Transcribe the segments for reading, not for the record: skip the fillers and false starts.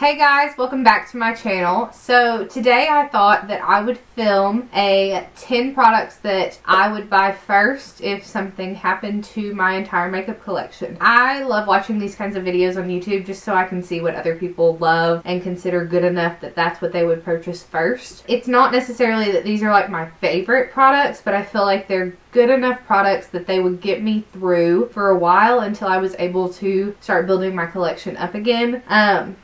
Hey guys, welcome back to my channel. So today I thought that I would film a 10 products that I would buy first if something happened to my entire makeup collection. I love watching these kinds of videos on YouTube just so I can see what other people love and consider good enough that that's what they would purchase first. It's not necessarily that these are like my favorite products, but I feel like they're good enough products that they would get me through for a while until I was able to start building my collection up again.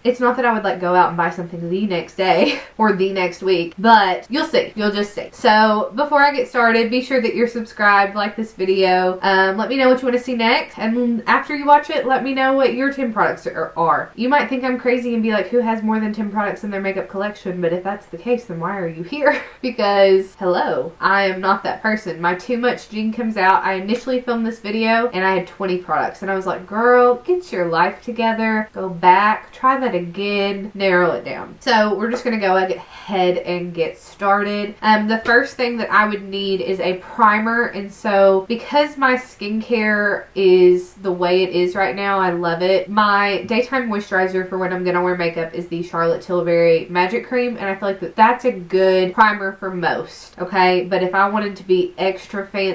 It's not that I would like go out and buy something the next day or the next week, but you'll see. You'll just see. So before I get started, be sure that you're subscribed, like this video. Let me know what you want to see next, and after you watch it, let me know what your 10 products are. You might think I'm crazy and be like, who has more than 10 products in their makeup collection? But if that's the case, then why are you here? Because hello, I am not that person. My Too Much Jean comes out. I initially filmed this video and I had 20 products and I was like, girl, get your life together, go back, try that again, narrow it down. So we're just gonna go ahead and get started. The first thing that I would need is a primer, and so because my skincare is the way it is right now, I love it. My daytime moisturizer for when I'm gonna wear makeup is the Charlotte Tilbury Magic Cream, and I feel like that's a good primer for most, okay? But if I wanted to be extra fancy,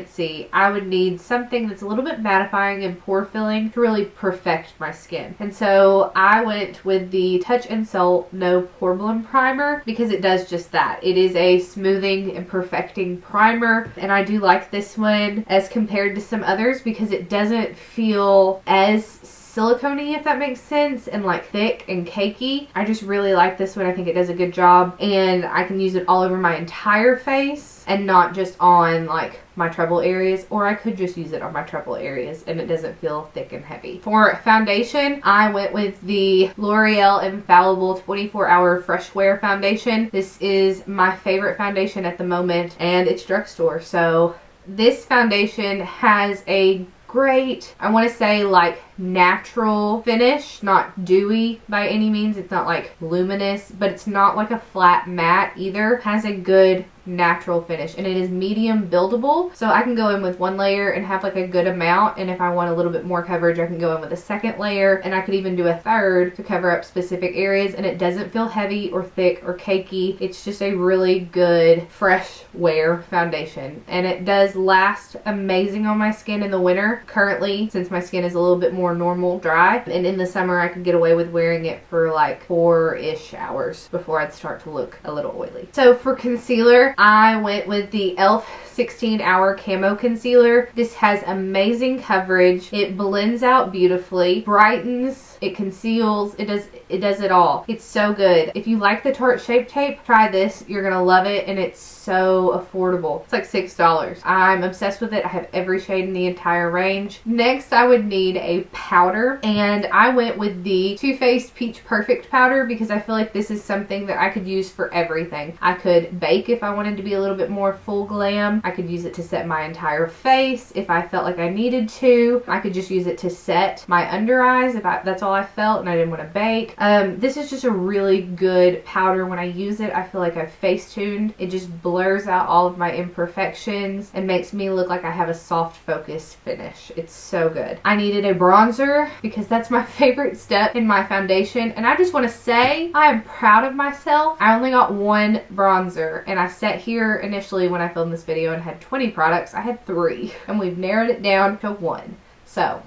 I would need something that's a little bit mattifying and pore filling to really perfect my skin. And so I went with the Touch in Sol No Poreblem Primer because it does just that. It is a smoothing and perfecting primer, and I do like this one as compared to some others because it doesn't feel as silicone-y, if that makes sense, and like thick and cakey. I just really like this one. I think it does a good job, and I can use it all over my entire face and not just on like my trouble areas, or I could just use it on my trouble areas and it doesn't feel thick and heavy. For foundation, I went with the L'Oreal Infallible 24-Hour Fresh Wear Foundation. This is my favorite foundation at the moment, and it's drugstore. So this foundation has a great, I want to say like natural finish, not dewy by any means. It's not like luminous, but it's not like a flat matte either. It has a good natural finish, and it is medium buildable, so I can go in with one layer and have like a good amount, and if I want a little bit more coverage I can go in with a second layer, and I could even do a third to cover up specific areas, and it doesn't feel heavy or thick or cakey. It's just a really good fresh wear foundation, and it does last amazing on my skin in the winter currently, since my skin is a little bit more normal dry, and in the summer I could get away with wearing it for like 4-ish hours before I'd start to look a little oily. So for concealer, I went with the e.l.f. 16-Hour Camo Concealer. This has amazing coverage. It blends out beautifully, brightens, it conceals, it does it all. It's so good. If you like the Tarte Shape Tape, try this. You're gonna love it, and it's so affordable. It's like $6. I'm obsessed with it. I have every shade in the entire range. Next, I would need a powder, and I went with the Too Faced Peach Perfect Powder because I feel like this is something that I could use for everything. I could bake if I wanted to be a little bit more full glam. I could use it to set my entire face if I felt like I needed to. I could just use it to set my under eyes if that's all I felt and I didn't want to bake. This is just a really good powder. When I use it, I feel like I've face tuned. It just blurs out all of my imperfections and makes me look like I have a soft focus finish. It's so good. I needed a bronzer because that's my favorite step in my foundation, and I just want to say I am proud of myself. I only got one bronzer, and I sat here initially when I filmed this video and had 20 products. I had 3, and we've narrowed it down to 1. So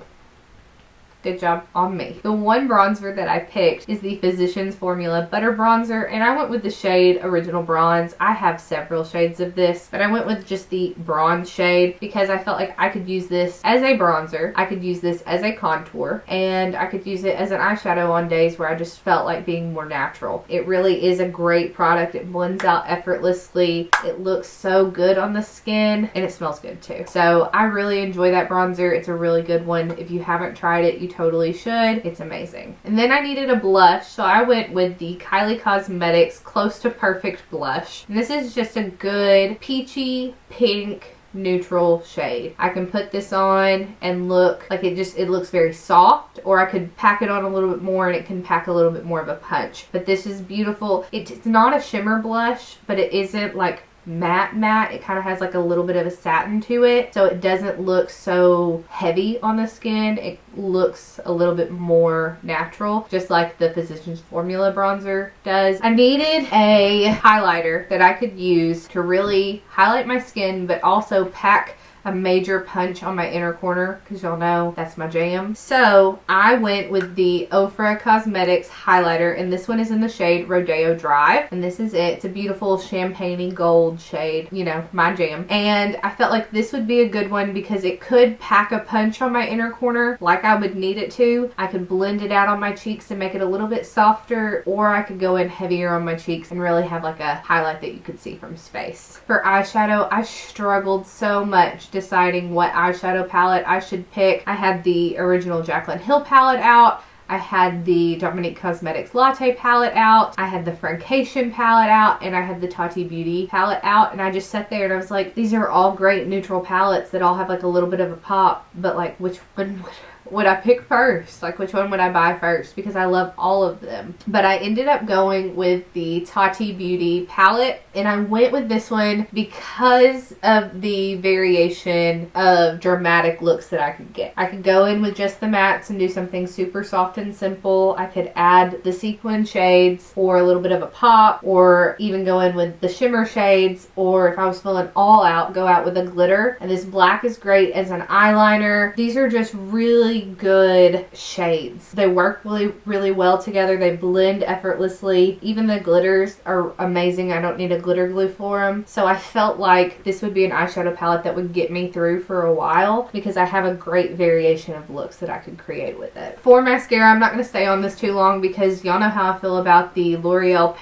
good job on me. The one bronzer that I picked is the Physicians Formula Butter Bronzer, and I went with the shade Original Bronze. I have several shades of this, but I went with just the bronze shade because I felt like I could use this as a bronzer, I could use this as a contour, and I could use it as an eyeshadow on days where I just felt like being more natural. It really is a great product. It blends out effortlessly. It looks so good on the skin, and it smells good too. So I really enjoy that bronzer. It's a really good one. If you haven't tried it, you totally should. It's amazing. And then I needed a blush, so I went with the Kylie Cosmetics Close to Perfect blush. And this is just a good peachy pink neutral shade. I can put this on and look like it looks very soft, or I could pack it on a little bit more and it can pack a little bit more of a punch. But this is beautiful. It's not a shimmer blush, but it isn't like matte. It kind of has like a little bit of a satin to it, so it doesn't look so heavy on the skin. It looks a little bit more natural, just like the Physicians Formula bronzer does. I needed a highlighter that I could use to really highlight my skin, but also pack a major punch on my inner corner, because y'all know that's my jam. So I went with the Ofra Cosmetics highlighter, and this one is in the shade Rodeo Drive, and this is it. It's a beautiful champagne gold shade, you know, my jam. And I felt like this would be a good one because it could pack a punch on my inner corner like I would need it to. I could blend it out on my cheeks and make it a little bit softer, or I could go in heavier on my cheeks and really have like a highlight that you could see from space. For eyeshadow, I struggled so much deciding what eyeshadow palette I should pick. I had the original Jaclyn Hill palette out. I had the Dominique Cosmetics Latte palette out. I had the Francation palette out, and I had the Tati Beauty palette out. And I just sat there and I was like, these are all great neutral palettes that all have like a little bit of a pop, but like which one would I pick first? Like which one would I buy first? Because I love all of them. But I ended up going with the Tati Beauty palette, and I went with this one because of the variation of dramatic looks that I could get. I could go in with just the mattes and do something super soft and simple. I could add the sequin shades for a little bit of a pop, or even go in with the shimmer shades, or if I was feeling all out, go out with a glitter. And this black is great as an eyeliner. These are just really good shades. They work really well together. They blend effortlessly. Even the glitters are amazing. I don't need a glitter glue for them. So I felt like this would be an eyeshadow palette that would get me through for a while, because I have a great variation of looks that I could create with it. For mascara, I'm not going to stay on this too long because y'all know how I feel about the L'Oreal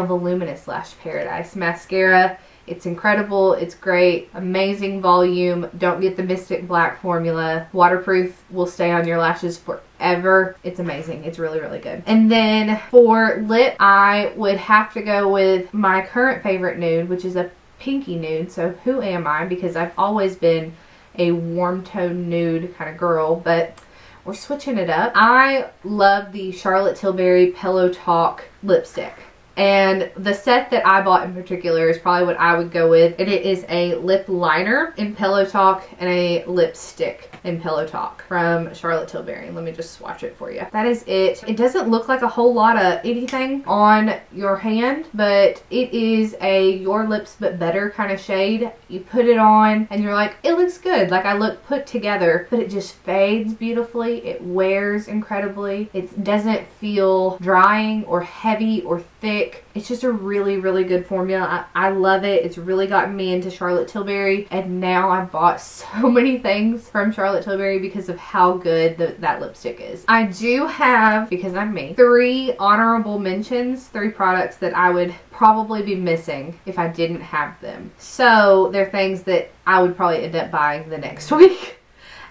Voluminous Lash Paradise mascara. It's incredible. It's great. Amazing volume. Don't get the Mystic Black formula. Waterproof, will stay on your lashes forever. It's amazing. It's really, really good. And then for lip, I would have to go with my current favorite nude, which is a pinky nude. So who am I? Because I've always been a warm tone nude kind of girl, but we're switching it up. I love the Charlotte Tilbury Pillow Talk lipstick. And the set that I bought in particular is probably what I would go with. And it is a lip liner in Pillow Talk and a lipstick in Pillow Talk from Charlotte Tilbury. Let me just swatch it for you. That is it. It doesn't look like a whole lot of anything on your hand, but it is a Your Lips But Better kind of shade. You put it on and you're like, it looks good. Like I look put together, but it just fades beautifully. It wears incredibly. It doesn't feel drying or heavy or thick. It's just a really, really good formula. I love it. It's really gotten me into Charlotte Tilbury, and now I've bought so many things from Charlotte Tilbury because of how good that lipstick is. I do have, because I'm me, 3 honorable mentions, 3 products that I would probably be missing if I didn't have them. So they're things that I would probably end up buying the next week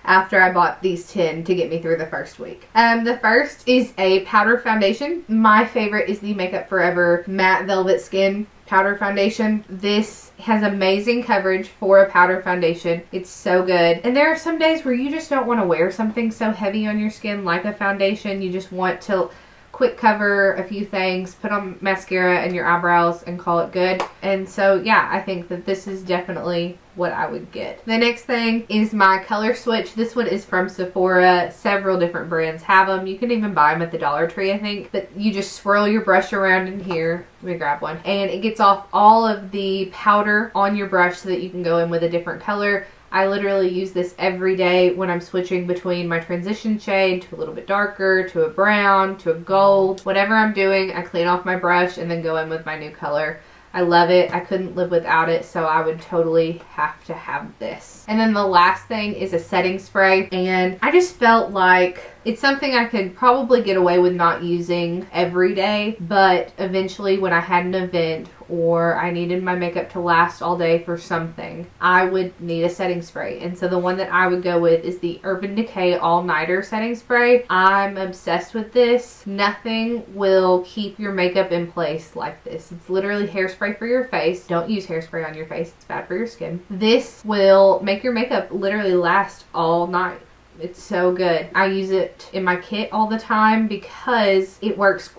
after I bought these 10 to get me through the first week. The first is a powder foundation. My favorite is the Makeup Forever Matte Velvet Skin Powder Foundation. This has amazing coverage for a powder foundation. It's so good. And there are some days where you just don't want to wear something so heavy on your skin like a foundation. You just want to quick cover a few things, put on mascara and your eyebrows and call it good. And so yeah, I think that this is definitely what I would get. The next thing is my color switch. This one is from Sephora. Several different brands have them. You can even buy them at the Dollar Tree, I think. But you just swirl your brush around in here. Let me grab one. And it gets off all of the powder on your brush so that you can go in with a different color. I literally use this every day when I'm switching between my transition shade to a little bit darker, to a brown, to a gold. Whatever I'm doing, I clean off my brush and then go in with my new color. I love it. I couldn't live without it, so I would totally have to have this. And then the last thing is a setting spray, and I just felt like it's something I could probably get away with not using every day, but eventually when I had an event or I needed my makeup to last all day for something, I would need a setting spray. And so the one that I would go with is the Urban Decay All Nighter Setting Spray. I'm obsessed with this. Nothing will keep your makeup in place like this. It's literally hairspray for your face. Don't use hairspray on your face. It's bad for your skin. This will make your makeup literally last all night. It's so good. I use it in my kit all the time because it works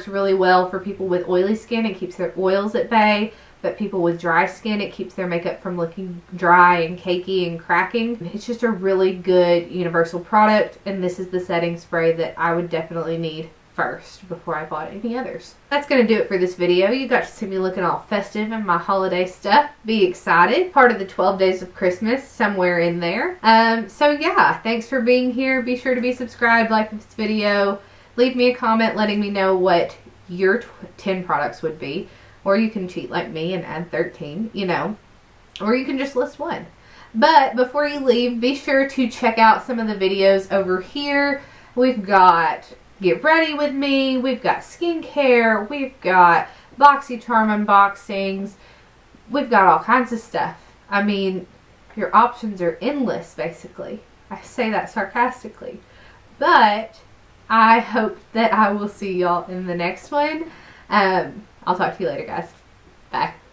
really well for people with oily skin. It keeps their oils at bay, but people with dry skin, it keeps their makeup from looking dry and cakey and cracking. It's just a really good universal product, and this is the setting spray that I would definitely need first before I bought any others. That's going to do it for this video. You got to see me looking all festive in my holiday stuff. Be excited. Part of the 12 days of Christmas, somewhere in there. So yeah, thanks for being here. Be sure to be subscribed, like this video. Leave me a comment letting me know what your 10 products would be. Or you can cheat like me and add 13, you know. Or you can just list one. But before you leave, be sure to check out some of the videos over here. We've got Get Ready With Me, we've got skincare, we've got BOXYCHARM unboxings, we've got all kinds of stuff. I mean, your options are endless, basically. I say that sarcastically. But I hope that I will see y'all in the next one. I'll talk to you later, guys. Bye.